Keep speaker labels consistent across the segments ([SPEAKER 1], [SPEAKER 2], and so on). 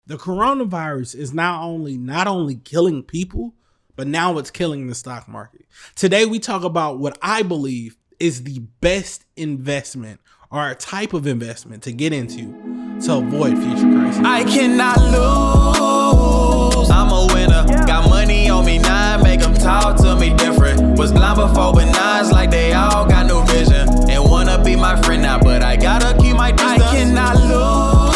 [SPEAKER 1] The coronavirus is not only killing people, but now it's killing the stock market. Today we talk about what I believe is the best investment or a type of investment to get into to avoid future crises.
[SPEAKER 2] I cannot lose. I'm a winner. Got money on me now, make them talk to me different. Was blind before, but now it's like they all got no vision. And wanna be my friend now, but I gotta keep my distance. I cannot lose.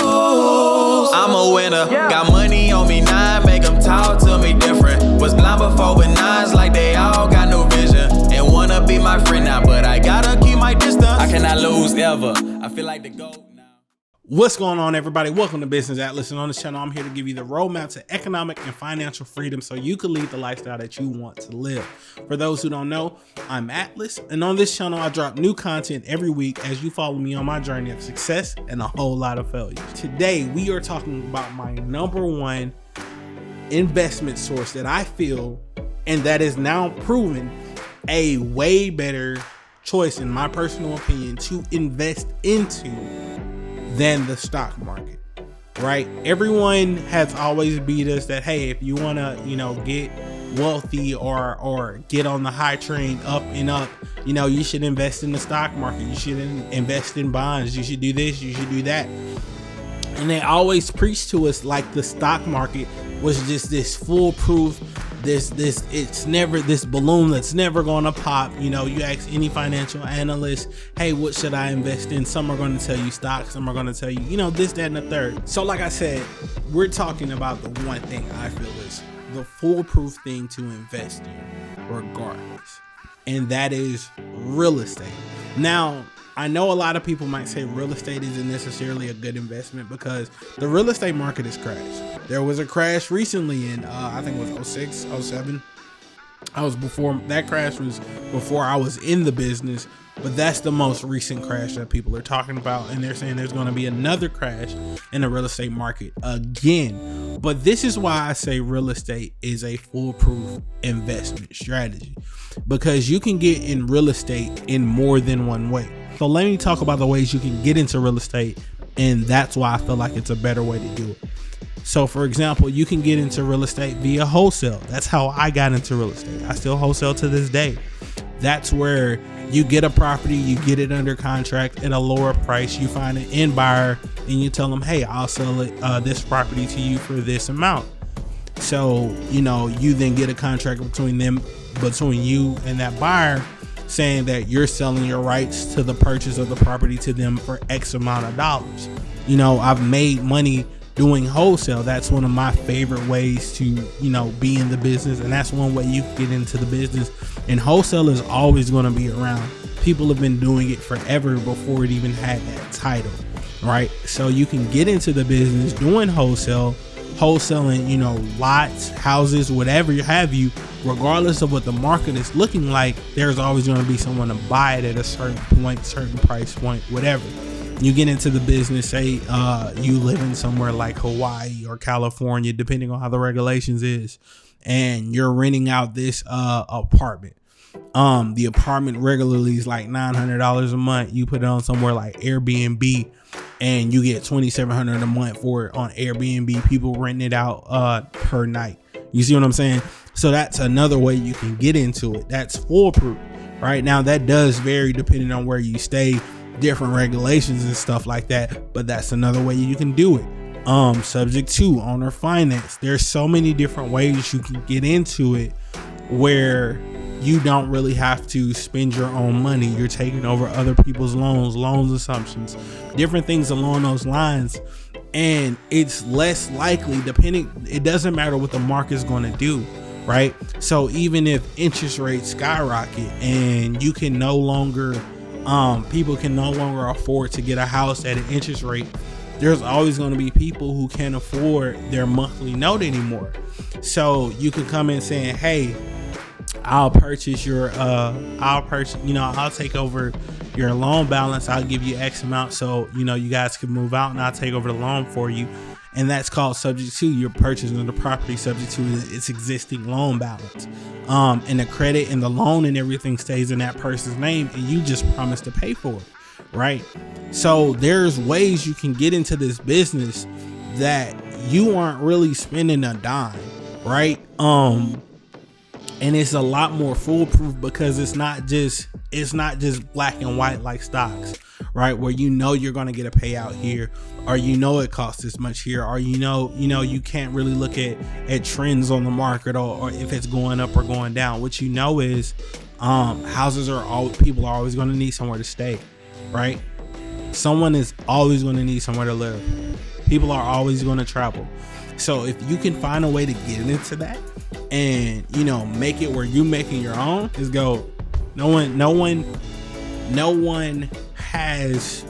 [SPEAKER 2] I'm a winner. Got money on me now, make them talk to me different. Was blind before, but now it's like they all got no vision. And wanna be my friend now, but I gotta keep my distance. I cannot lose ever. I feel like the GOAT.
[SPEAKER 1] What's going on, everybody? Welcome to Business Atlas, and on this channel I'm here to give you the roadmap to economic and financial freedom so you can lead the lifestyle that you want to live. For those who don't know, I'm Atlas, and on this channel I drop new content every week as you follow me on my journey of success and a whole lot of failure. Today we are talking about my number one investment source that I feel and that is now proven a way better choice, in my personal opinion, to invest into than the stock market, right? Everyone has always beat us that, hey, if you want to, get wealthy or get on the high train up and up, you should invest in the stock market. You should invest in bonds. You should do this. You should do that. And they always preach to us like the stock market was just this foolproof, it's never this balloon that's never going to pop. You ask any financial analyst, hey, what should I invest in? Some are going to tell you stocks, some are going to tell you, this, that, and the third. So like I said, we're talking about the one thing I feel is the foolproof thing to invest in regardless, and that is real estate. Now, I know a lot of people might say real estate isn't necessarily a good investment because the real estate market has crashed. There was a crash recently in, I think it was 06, 07. That crash was before I was in the business, but that's the most recent crash that people are talking about. And they're saying there's going to be another crash in the real estate market again. But this is why I say real estate is a foolproof investment strategy, because you can get in real estate in more than one way. So let me talk about the ways you can get into real estate, and that's why I feel like it's a better way to do it. So for example, you can get into real estate via wholesale. That's how I got into real estate. I still wholesale to this day. That's where you get a property, you get it under contract at a lower price, you find an end buyer, and you tell them, hey, I'll sell it this property to you for this amount. So, you then get a contract between you and that buyer, saying that you're selling your rights to the purchase of the property to them for X amount of dollars. I've made money doing wholesale. That's one of my favorite ways to, be in the business. And that's one way you can get into the business. And wholesale is always going to be around. People have been doing it forever before it even had that title, right? So you can get into the business doing wholesaling, lots, houses, whatever have you, regardless of what the market is looking like. There's always going to be someone to buy it at a certain point, certain price point, whatever. You get into the business, say you live in somewhere like Hawaii or California, depending on how the regulations is, and you're renting out this apartment. The apartment regularly is like $900 a month. You put it on somewhere like Airbnb, and you get $2,700 a month for it on Airbnb. People renting it out per night. You see what I'm saying? So that's another way you can get into it. That's foolproof. Right now, that does vary depending on where you stay, different regulations and stuff like that. But that's another way you can do it. Subject to owner finance. There's so many different ways you can get into it where you don't really have to spend your own money. You're taking over other people's loans assumptions, different things along those lines. And it's less likely, it doesn't matter what the market's going to do, right? So even if interest rates skyrocket and you can no longer, people can no longer afford to get a house at an interest rate, there's always going to be people who can't afford their monthly note anymore. So you can come in saying, hey, I'll take over your loan balance. I'll give you X amount. So, you guys can move out and I'll take over the loan for you. And that's called subject to your purchasing the property, subject to its existing loan balance. And the credit and the loan and everything stays in that person's name, and you just promise to pay for it. Right. So there's ways you can get into this business that you aren't really spending a dime, right? And it's a lot more foolproof because it's not just black and white like stocks, right? Where you're going to get a payout here, or it costs this much here, or you can't really look at trends on the market or if it's going up or going down. What is people are always going to need somewhere to stay, right? Someone is always going to need somewhere to live. People are always going to travel. So if you can find a way to get into that and make it where you making your own, is go. No one has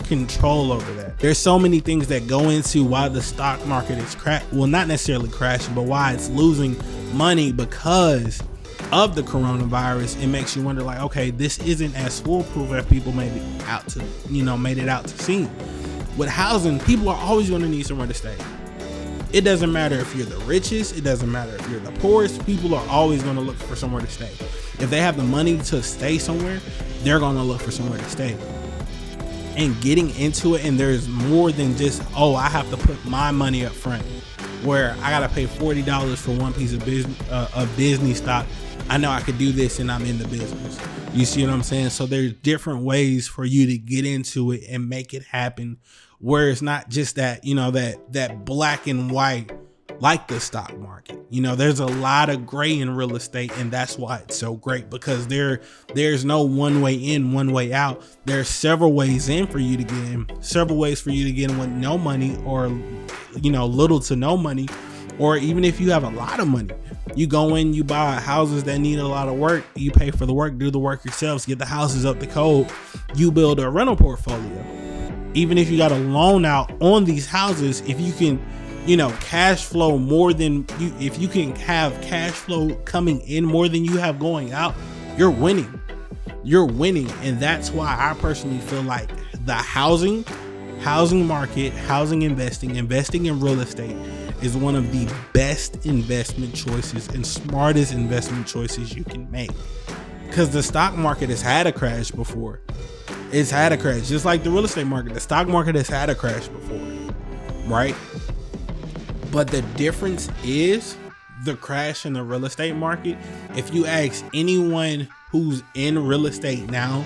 [SPEAKER 1] control over that. There's so many things that go into why the stock market is not necessarily crashing, but why it's losing money because of the coronavirus. It makes you wonder, like, okay, this isn't as foolproof as people made it out to seem. With housing, people are always going to need somewhere to stay. It doesn't matter if you're the richest, it doesn't matter if you're the poorest, people are always going to look for somewhere to stay. If they have the money to stay somewhere, they're going to look for somewhere to stay. And getting into it, and there's more than just, I have to put my money up front, where I got to pay $40 for one piece of business of Disney stock. I know I could do this and I'm in the business. You see what I'm saying? So there's different ways for you to get into it and make it happen, where it's not just that, that black and white like the stock market. There's a lot of gray in real estate, and that's why it's so great, because there's no one way in, one way out. There's several ways in for you to get in, several ways for you to get in with no money, or little to no money, or even if you have a lot of money. You go in, you buy houses that need a lot of work, you pay for the work, do the work yourselves, get the houses up to code, you build a rental portfolio. Even if you got a loan out on these houses, if you can cash flow more than you, if you can have cash flow coming in more than you have going out, you're winning. And that's why I personally feel like the housing market, housing investing in real estate is one of the best investment choices and smartest investment choices you can make. Because the stock market has had a crash before. It's had a crash, just like the real estate market. The stock market has had a crash before, right? But the difference is the crash in the real estate market. If you ask anyone who's in real estate now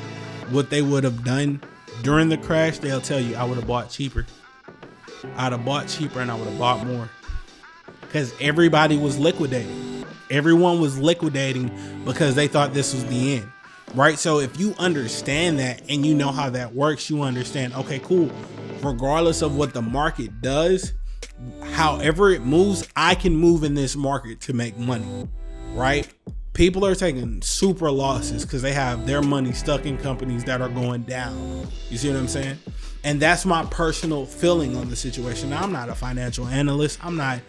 [SPEAKER 1] what they would have done during the crash, they'll tell you, I would have bought cheaper. I'd have bought cheaper and I would have bought more. Because everybody was liquidating. Everyone was liquidating because they thought this was the end, right? So if you understand that and you know how that works, you understand, okay, cool. Regardless of what the market does, however it moves, I can move in this market to make money, right? People are taking super losses because they have their money stuck in companies that are going down. You see what I'm saying? And that's my personal feeling on the situation. Now, I'm not a financial analyst. I'm not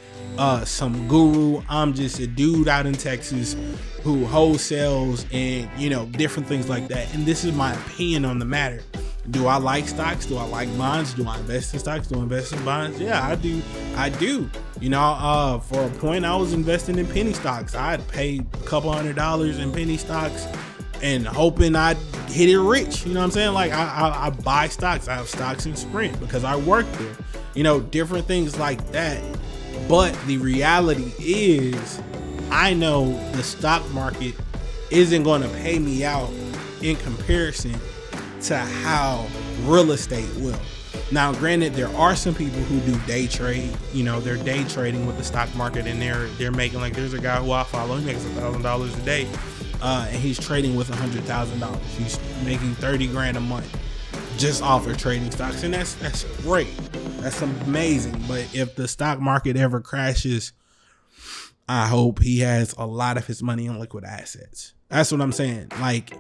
[SPEAKER 1] some guru. I'm just a dude out in Texas who wholesales and, different things like that. And this is my opinion on the matter. Do I like stocks? Do I like bonds? Do I invest in stocks? Do I invest in bonds? Yeah, I do. For a point, I was investing in penny stocks. I'd pay a couple $100 in penny stocks and hoping I'd hit it rich. You know what I'm saying? Like I buy stocks. I have stocks in Sprint because I work there. Different things like that. But the reality is, I know the stock market isn't going to pay me out in comparison to how real estate will. Now, granted, there are some people who do day trade. They're day trading with the stock market, and they're making, like, there's a guy who I follow. He makes $1,000 a day, and he's trading with $100,000. He's making $30,000 a month just off of trading stocks, and that's great. That's amazing. But if the stock market ever crashes, I hope he has a lot of his money in liquid assets. That's what I'm saying. Like,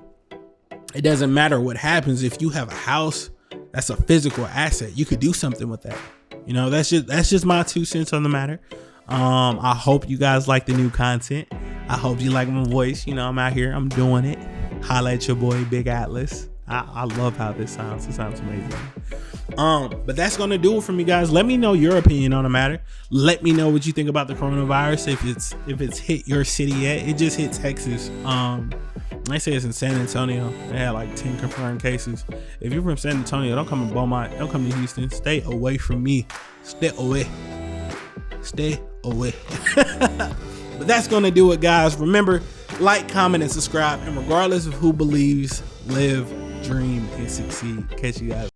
[SPEAKER 1] it doesn't matter what happens. If you have a house, that's a physical asset. You could do something with that. That's just my 2 cents on the matter. I hope you guys like the new content. I hope you like my voice. I'm out here, I'm doing it. Holla at your boy, Big Atlas. I love how this sounds. It sounds amazing. But that's gonna do it for me, guys. Let me know your opinion on the matter. Let me know what you think about the coronavirus. If it's hit your city yet. It just hit Texas. They say it's in San Antonio. They had like 10 confirmed cases. If you're from San Antonio, don't come to Beaumont. Don't come to Houston. Stay away from me. Stay away. stay away. But that's going to do it, guys. Remember, like, comment, and subscribe. And regardless of who believes, live, dream, and succeed. Catch you guys.